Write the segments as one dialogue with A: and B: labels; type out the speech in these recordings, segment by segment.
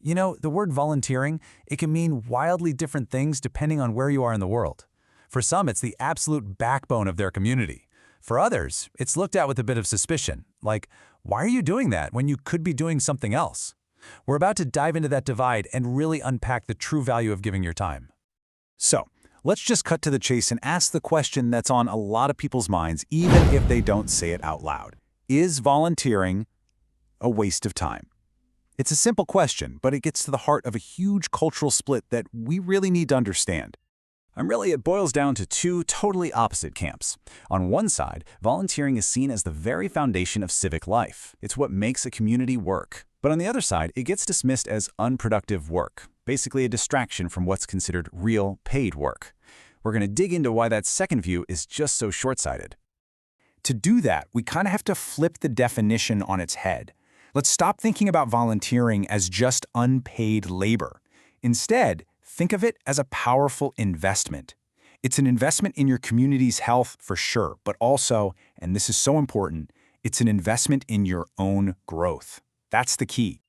A: You know, the word volunteering, it can mean wildly different things depending on where you are in the world. For some, it's the absolute backbone of their community. For others, it's looked at with a bit of suspicion, like, why are you doing that when you could be doing something else? We're about to dive into that divide and really unpack the true value of giving your time. So, let's just cut to the chase and ask the question that's on a lot of people's minds, even if they don't say it out loud. Is volunteering a waste of time? It's a simple question, but it gets to the heart of a huge cultural split that we really need to understand. It boils down to two totally opposite camps. On one side, volunteering is seen as the very foundation of civic life. It's what makes a community work. But on the other side, it gets dismissed as unproductive work, basically a distraction from what's considered real, paid work. We're going to dig into why that second view is just so short-sighted. To do that, we kind of have to flip the definition on its head. Let's stop thinking about volunteering as just unpaid labor. Instead, think of it as a powerful investment. It's an investment in your community's health for sure, but also, and this is so important, it's an investment in your own growth. That's the key.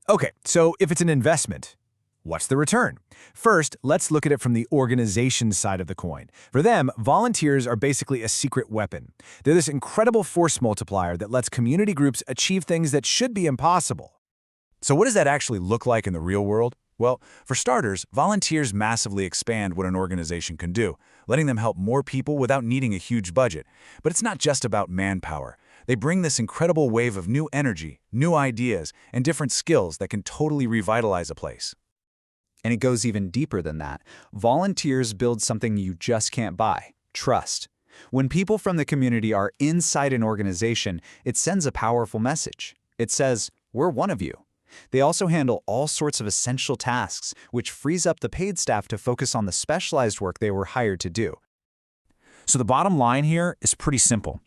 A: Okay, so if it's an investment, what's the return? First, let's look at it from the organization side of the coin. For them, volunteers are basically a secret weapon. They're this incredible force multiplier that lets community groups achieve things that should be impossible. So what does that actually look like in the real world? Well, for starters, volunteers massively expand what an organization can do, letting them help more people without needing a huge budget. But it's not just about manpower. They bring this incredible wave of new energy, new ideas, and different skills that can totally revitalize a place.
B: And it goes even deeper than that. Volunteers build something you just can't buy: trust. When people from the community are inside an organization, it sends a powerful message. It says, "We're one of you." They also handle all sorts of essential tasks, which frees up the paid staff to focus on the specialized work they were hired to do.
A: So the bottom line here is pretty simple.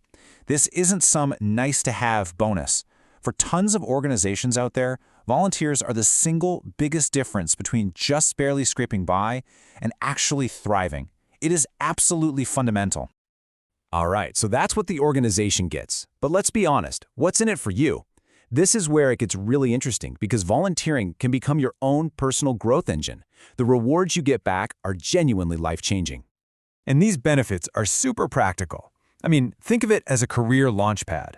A: This isn't some nice-to-have bonus. For tons of organizations out there, volunteers are the single biggest difference between just barely scraping by and actually thriving. It is absolutely fundamental. All right, so that's what the organization gets. But let's be honest, what's in it for you? This is where it gets really interesting because volunteering can become your own personal growth engine. The rewards you get back are genuinely life-changing. And these benefits are super practical. Think of it as a career launchpad.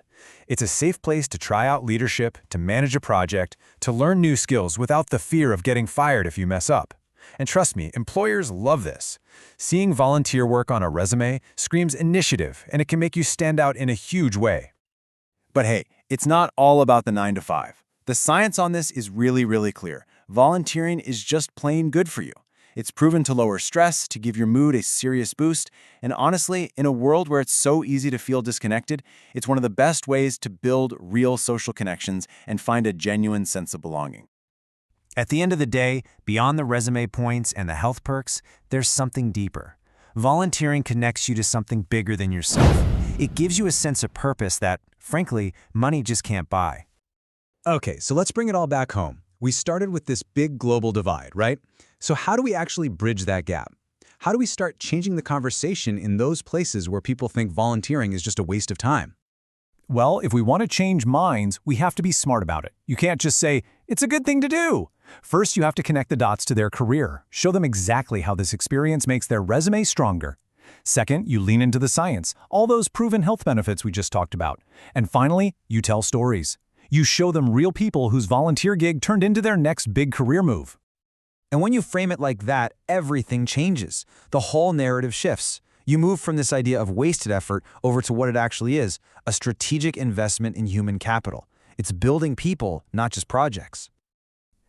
A: It's a safe place to try out leadership, to manage a project, to learn new skills without the fear of getting fired if you mess up. And trust me, employers love this. Seeing volunteer work on a resume screams initiative, and it can make you stand out in a huge way. But hey, it's not all about the 9 to 5. The science on this is really clear. Volunteering is just plain good for you. It's proven to lower stress, to give your mood a serious boost, and honestly, in a world where it's so easy to feel disconnected, it's one of the best ways to build real social connections and find a genuine sense of belonging. At the end of the day, beyond the resume points and the health perks, there's something deeper. Volunteering connects you to something bigger than yourself. It gives you a sense of purpose that, frankly, money just can't buy. Okay, so let's bring it all back home. We started with this big global divide, right? So how do we actually bridge that gap? How do we start changing the conversation in those places where people think volunteering is just a waste of time? Well, if we want to change minds, we have to be smart about it. You can't just say, it's a good thing to do. First, you have to connect the dots to their career. Show them exactly how this experience makes their resume stronger. Second, you lean into the science, all those proven health benefits we just talked about. And finally, you tell stories. You show them real people whose volunteer gig turned into their next big career move. And when you frame it like that, everything changes. The whole narrative shifts. You move from this idea of wasted effort over to what it actually is, a strategic investment in human capital. It's building people, not just projects.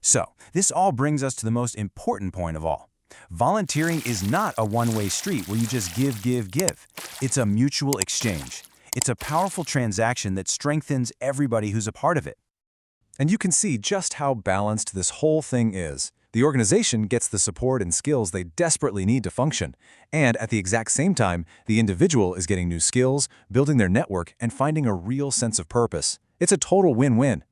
A: So, this all brings us to the most important point of all. Volunteering is not a one-way street where you just give. It's a mutual exchange. It's a powerful transaction that strengthens everybody who's a part of it. And you can see just how balanced this whole thing is. The organization gets the support and skills they desperately need to function. And at the exact same time, the individual is getting new skills, building their network, and finding a real sense of purpose. It's a total win-win.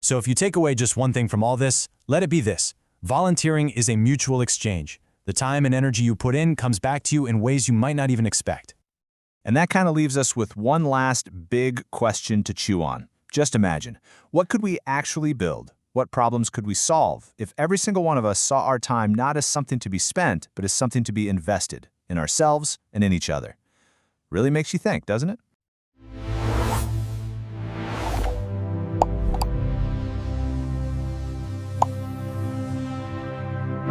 A: So if you take away just one thing from all this, let it be this. Volunteering is a mutual exchange. The time and energy you put in comes back to you in ways you might not even expect. And that kind of leaves us with one last big question to chew on. Just imagine, what could we actually build?
C: What problems could we solve if every single one of us saw our time not as something to be spent, but as something to be invested in ourselves and in each other? Really makes you think, doesn't it?